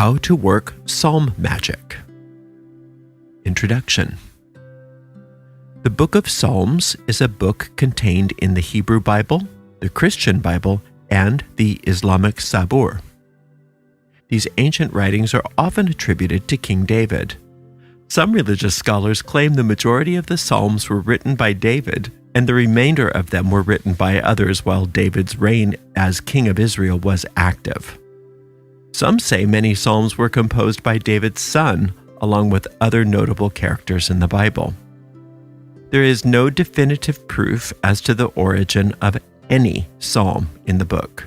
How to work psalm magic. Introduction. The Book of Psalms is a book contained in the Hebrew Bible, the Christian Bible, and the Islamic Sabur. These ancient writings are often attributed to King David. Some religious scholars claim the majority of the Psalms were written by David, and the remainder of them were written by others while David's reign as king of Israel was active. Some say many Psalms were composed by David's son, along with other notable characters in the Bible. There is no definitive proof as to the origin of any psalm in the book.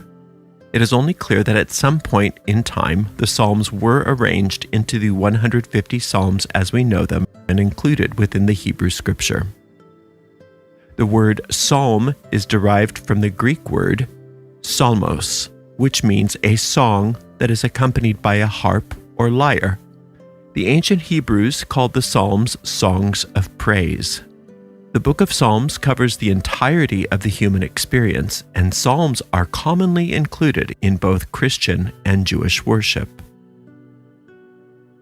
It is only clear that at some point in time, the Psalms were arranged into the 150 Psalms as we know them and included within the Hebrew Scripture. The word psalm is derived from the Greek word psalmos, which means a song that is accompanied by a harp or lyre. The ancient Hebrews called the Psalms songs of praise. The Book of Psalms covers the entirety of the human experience, and psalms are commonly included in both Christian and Jewish worship.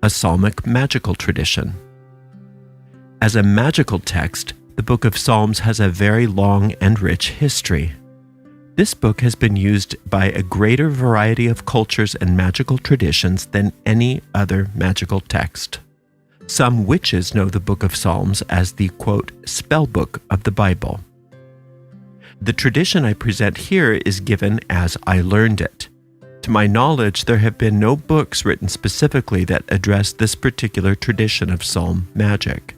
A Psalmic magical tradition. As a magical text, the Book of Psalms has a very long and rich history. This book has been used by a greater variety of cultures and magical traditions than any other magical text. Some witches know the Book of Psalms as the, quote, spellbook of the Bible. The tradition I present here is given as I learned it. To my knowledge, there have been no books written specifically that address this particular tradition of psalm magic.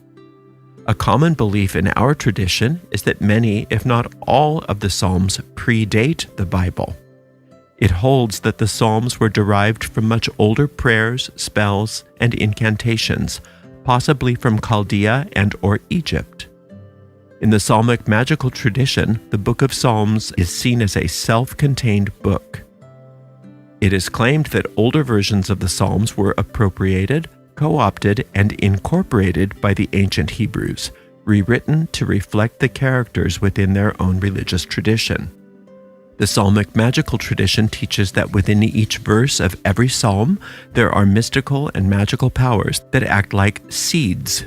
A common belief in our tradition is that many, if not all, of the Psalms predate the Bible. It holds that the Psalms were derived from much older prayers, spells, and incantations, possibly from Chaldea and/or Egypt. In the Psalmic magical tradition, the Book of Psalms is seen as a self-contained book. It is claimed that older versions of the Psalms were appropriated, co-opted, and incorporated by the ancient Hebrews, rewritten to reflect the characters within their own religious tradition. The Psalmic magical tradition teaches that within each verse of every psalm, there are mystical and magical powers that act like seeds.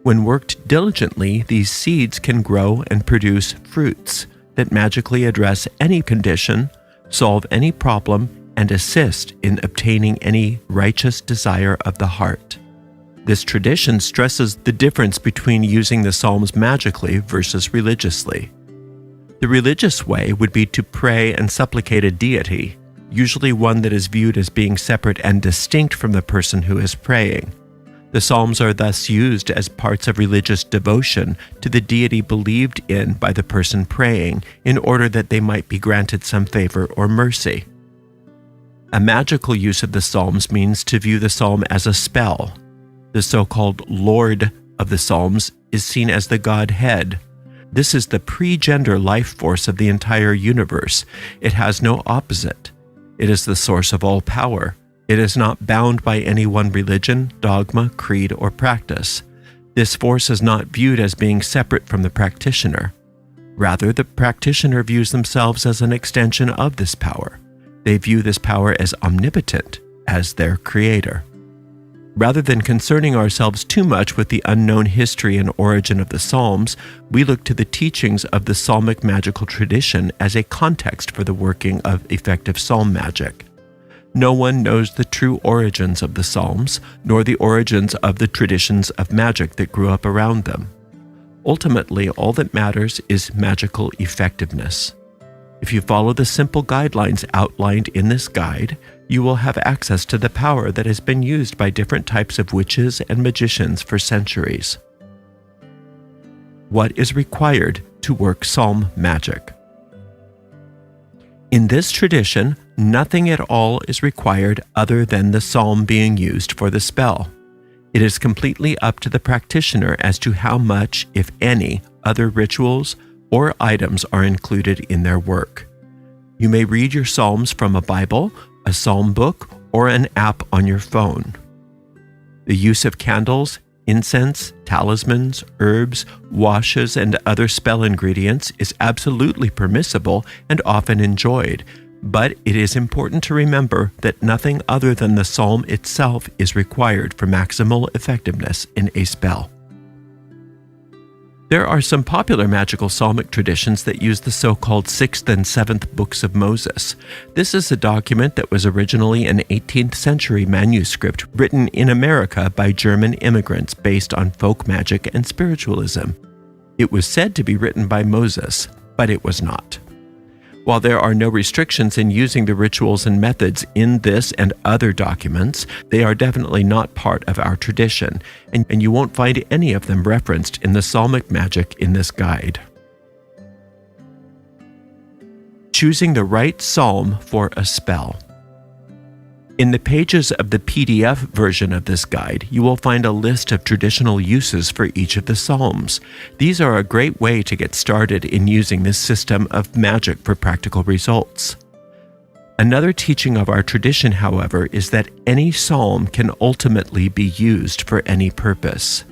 When worked diligently, these seeds can grow and produce fruits that magically address any condition, solve any problem, and assist in obtaining any righteous desire of the heart. This tradition stresses the difference between using the Psalms magically versus religiously. The religious way would be to pray and supplicate a deity, usually one that is viewed as being separate and distinct from the person who is praying. The Psalms are thus used as parts of religious devotion to the deity believed in by the person praying in order that they might be granted some favor or mercy. A magical use of the Psalms means to view the psalm as a spell. The so-called Lord of the Psalms is seen as the Godhead. This is the pre-gender life force of the entire universe. It has no opposite. It is the source of all power. It is not bound by any one religion, dogma, creed, or practice. This force is not viewed as being separate from the practitioner. Rather, the practitioner views themselves as an extension of this power. They view this power as omnipotent, as their creator. Rather than concerning ourselves too much with the unknown history and origin of the Psalms, we look to the teachings of the Psalmic magical tradition as a context for the working of effective psalm magic. No one knows the true origins of the Psalms, nor the origins of the traditions of magic that grew up around them. Ultimately, all that matters is magical effectiveness. If you follow the simple guidelines outlined in this guide, you will have access to the power that has been used by different types of witches and magicians for centuries. What is required to work psalm magic? In this tradition, nothing at all is required other than the psalm being used for the spell. It is completely up to the practitioner as to how much, if any, other rituals or items are included in their work. You may read your psalms from a Bible, a psalm book, or an app on your phone. The use of candles, incense, talismans, herbs, washes, and other spell ingredients is absolutely permissible and often enjoyed, But it is important to remember that nothing other than the psalm itself is required for maximal effectiveness in a spell. There are some popular magical psalmic traditions that use the so-called 6th and 7th books of Moses. This is a document that was originally an 18th century manuscript written in America by German immigrants based on folk magic and spiritualism. It was said to be written by Moses, but it was not. While there are no restrictions in using the rituals and methods in this and other documents, they are definitely not part of our tradition, and you won't find any of them referenced in the psalmic magic in this guide. Choosing the right psalm for a spell. In the pages of the PDF version of this guide, you will find a list of traditional uses for each of the psalms. These are a great way to get started in using this system of magic for practical results. Another teaching of our tradition, however, is that any psalm can ultimately be used for any purpose.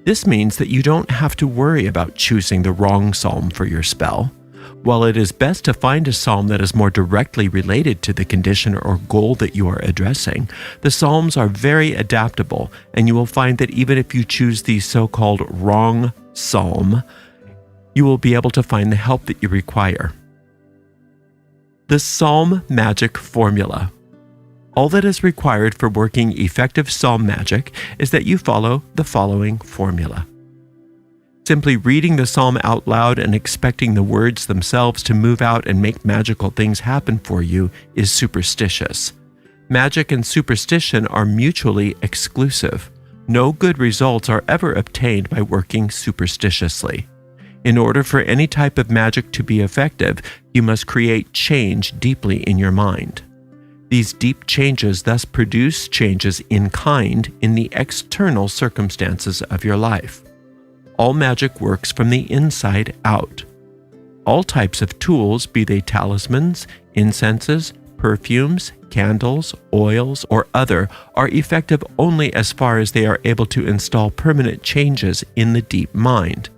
This means that you don't have to worry about choosing the wrong psalm for your spell. While it is best to find a psalm that is more directly related to the condition or goal that you are addressing, the psalms are very adaptable, and you will find that even if you choose the so-called wrong psalm, you will be able to find the help that you require. The Psalm Magic Formula. All that is required for working effective psalm magic is that you follow the following formula. Simply reading the psalm out loud and expecting the words themselves to move out and make magical things happen for you is superstitious. Magic and superstition are mutually exclusive. No good results are ever obtained by working superstitiously. In order for any type of magic to be effective, you must create change deeply in your mind. These deep changes thus produce changes in kind in the external circumstances of your life. All magic works from the inside out. All types of tools, be they talismans, incenses, perfumes, candles, oils, or other, are effective only as far as they are able to install permanent changes in the deep mind.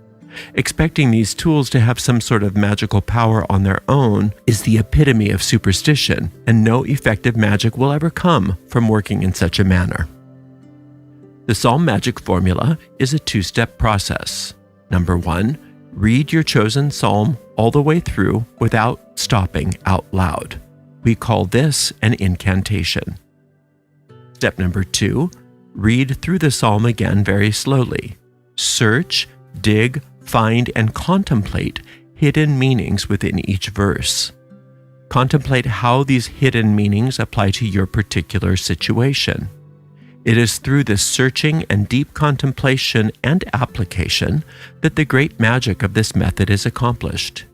Expecting these tools to have some sort of magical power on their own is the epitome of superstition, and no effective magic will ever come from working in such a manner. The Psalm Magic Formula is a two-step process. Number 1, read your chosen psalm all the way through without stopping out loud. We call this an incantation. Step number 2, read through the psalm again very slowly. Search, dig, find, and contemplate hidden meanings within each verse. Contemplate how these hidden meanings apply to your particular situation. It is through this searching and deep contemplation and application that the great magic of this method is accomplished.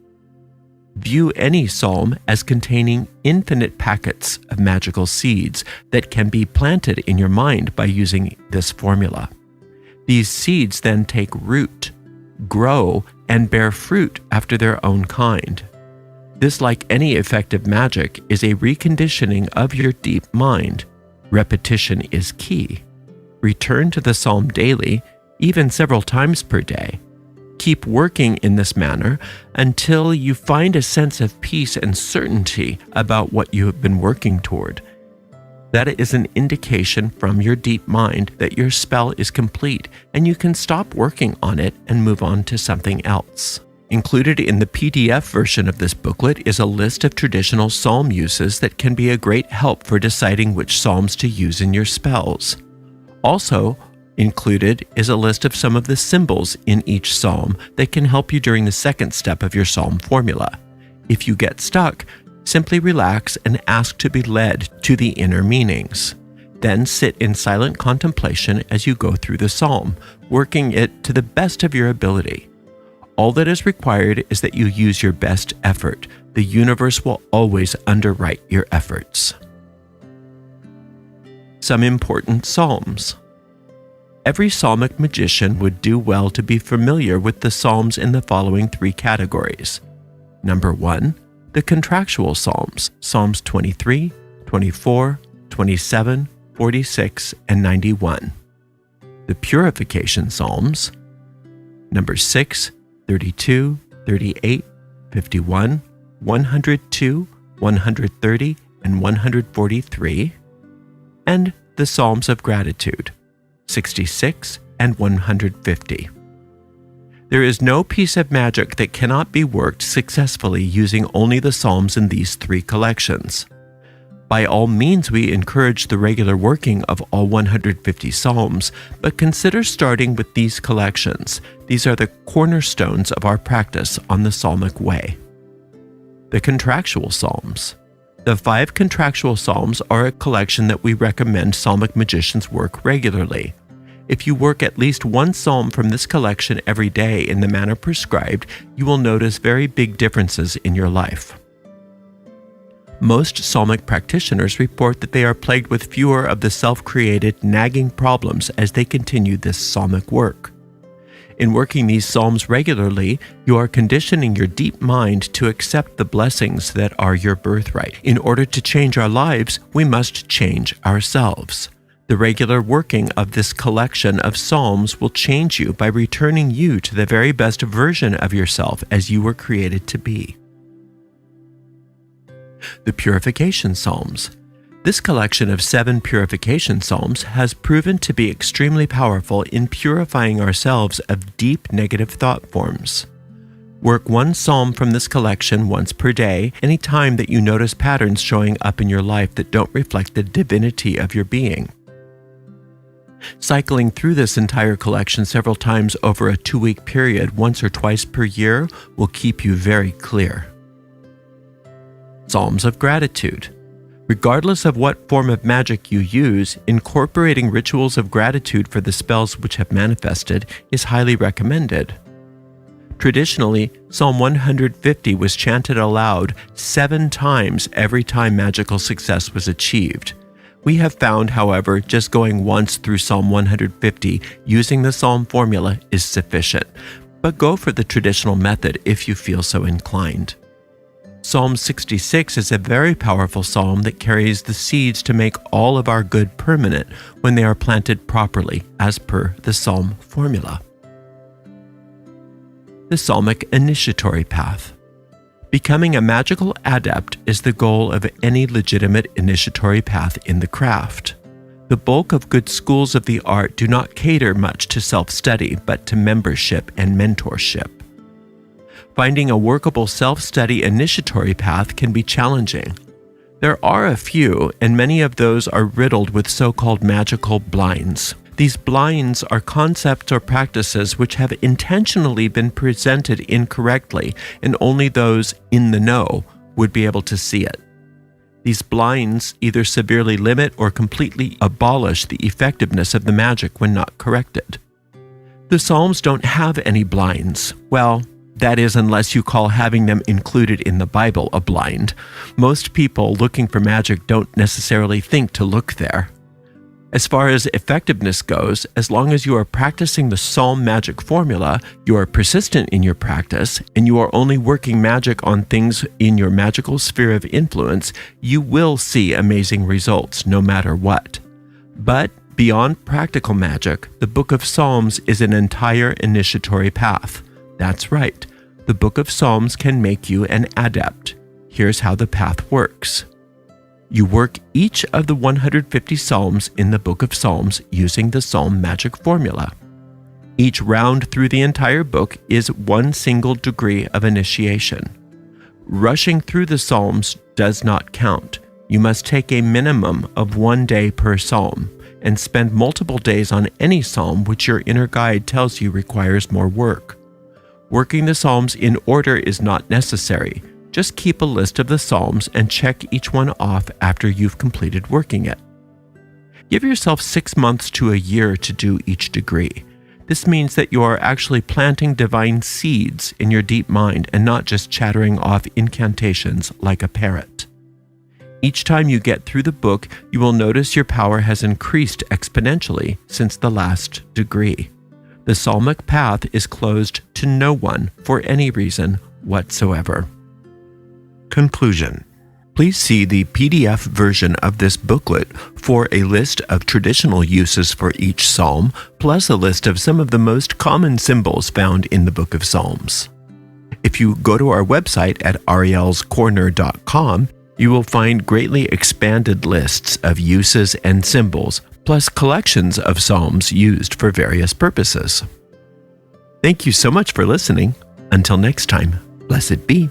View any psalm as containing infinite packets of magical seeds that can be planted in your mind by using this formula. These seeds then take root, grow, and bear fruit after their own kind. This, like any effective magic, is a reconditioning of your deep mind. Repetition is key. Return to the psalm daily, even several times per day. Keep working in this manner until you find a sense of peace and certainty about what you have been working toward. That is an indication from your deep mind that your spell is complete and you can stop working on it and move on to something else. Included in the PDF version of this booklet is a list of traditional psalm uses that can be a great help for deciding which psalms to use in your spells. Also included is a list of some of the symbols in each psalm that can help you during the second step of your psalm formula. If you get stuck, simply relax and ask to be led to the inner meanings. Then sit in silent contemplation as you go through the psalm, working it to the best of your ability. All that is required is that you use your best effort. The universe will always underwrite your efforts. Some important psalms. Every psalmic magician would do well to be familiar with the psalms in the following 3 categories. Number 1, the contractual psalms, Psalms 23, 24, 27, 46, and 91. The purification psalms, number 6, 32, 38, 51, 102, 130 and 143, and the Psalms of Gratitude, 66 and 150. There is no piece of magic that cannot be worked successfully using only the Psalms in these three collections. By all means, we encourage the regular working of all 150 Psalms, but consider starting with these collections. These are the cornerstones of our practice on the Psalmic way. The Contractual Psalms. The 5 Contractual Psalms are a collection that we recommend Psalmic magicians work regularly. If you work at least one psalm from this collection every day in the manner prescribed, you will notice very big differences in your life. Most Psalmic practitioners report that they are plagued with fewer of the self-created, nagging problems as they continue this Psalmic work. In working these psalms regularly, you are conditioning your deep mind to accept the blessings that are your birthright. In order to change our lives, we must change ourselves. The regular working of this collection of psalms will change you by returning you to the very best version of yourself as you were created to be. The Purification Psalms. This collection of 7 Purification Psalms has proven to be extremely powerful in purifying ourselves of deep negative thought forms. Work one psalm from this collection once per day, any time that you notice patterns showing up in your life that don't reflect the divinity of your being. Cycling through this entire collection several times over a 2-week period, once or twice per year, will keep you very clear. Psalms of Gratitude. Regardless of what form of magic you use, incorporating rituals of gratitude for the spells which have manifested is highly recommended. Traditionally, Psalm 150 was chanted aloud 7 times every time magical success was achieved. We have found, however, just going once through Psalm 150 using the psalm formula is sufficient, but go for the traditional method if you feel so inclined. Psalm 66 is a very powerful psalm that carries the seeds to make all of our good permanent when they are planted properly as per the psalm formula. The Psalmic Initiatory Path. Becoming a magical adept is the goal of any legitimate initiatory path in the craft. The bulk of good schools of the art do not cater much to self-study, but to membership and mentorship. Finding a workable self-study initiatory path can be challenging. There are a few, and many of those are riddled with so-called magical blinds. These blinds are concepts or practices which have intentionally been presented incorrectly, and only those in the know would be able to see it. These blinds either severely limit or completely abolish the effectiveness of the magic when not corrected. The Psalms don't have any blinds. Well, that is, unless you call having them included in the Bible a blind. Most people looking for magic don't necessarily think to look there. As far as effectiveness goes, as long as you are practicing the psalm magic formula, you are persistent in your practice, and you are only working magic on things in your magical sphere of influence, you will see amazing results no matter what. But beyond practical magic, the Book of Psalms is an entire initiatory path. That's right. The Book of Psalms can make you an adept. Here's how the path works. You work each of the 150 Psalms in the Book of Psalms using the Psalm magic formula. Each round through the entire book is one single degree of initiation. Rushing through the Psalms does not count. You must take a minimum of 1 day per Psalm and spend multiple days on any Psalm which your inner guide tells you requires more work. Working the Psalms in order is not necessary. Just keep a list of the Psalms and check each one off after you've completed working it. Give yourself 6 months to a year to do each degree. This means that you are actually planting divine seeds in your deep mind and not just chattering off incantations like a parrot. Each time you get through the book, you will notice your power has increased exponentially since the last degree. The Psalmic path is closed to no one for any reason whatsoever. Conclusion. Please see the PDF version of this booklet for a list of traditional uses for each psalm, plus a list of some of the most common symbols found in the Book of Psalms. If you go to our website at arielscorner.com, You will find greatly expanded lists of uses and symbols, plus collections of psalms used for various purposes. Thank you so much for listening. Until next time, blessed be.